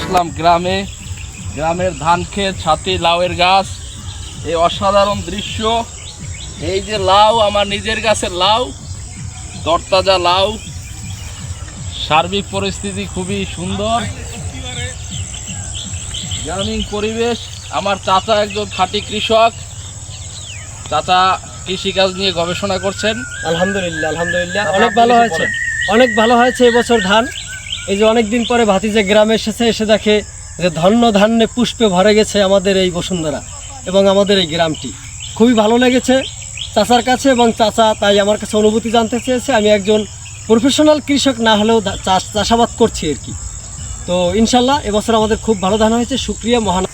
আসলাম গ্রামে। গ্রামের ধান ক্ষেত, ছাতি লাউয়ের গাছ, এই অসাধারণ দৃশ্য। এই যে লাউ, আমার নিজের গাছের লাউ, তরতাজা লাউ। সার্বিক পরিস্থিতি খুবই সুন্দর, গ্রামীণ পরিবেশ। আমার চাচা একজন খাঁটি কৃষক। চাচা কৃষিকাজ নিয়ে গবেষণা করছেন। আলহামদুলিল্লাহ আলহামদুলিল্লাহ, অনেক ভালো হয়েছে, অনেক ভালো হয়েছে এবছর ধান। এই যে অনেকদিন পরে ভাতিজা গ্রামে এসেছে, এসে দেখে যে ধন্য ধান্যে পুষ্পে ভরে গেছে আমাদের এই বসুন্ধরা এবং আমাদের এই গ্রামটি। খুবই ভালো লেগেছে চাচার কাছে, এবং চাচা তাই আমার কাছে অনুভূতি জানতে চেয়েছে। আমি একজন প্রফেশনাল কৃষক না হলেও চাষাবাদ করছি আর কি। তো ইনশাল্লাহ এবছর আমাদের খুব ভালো ধান হয়েছে। শুকরিয়া মহান।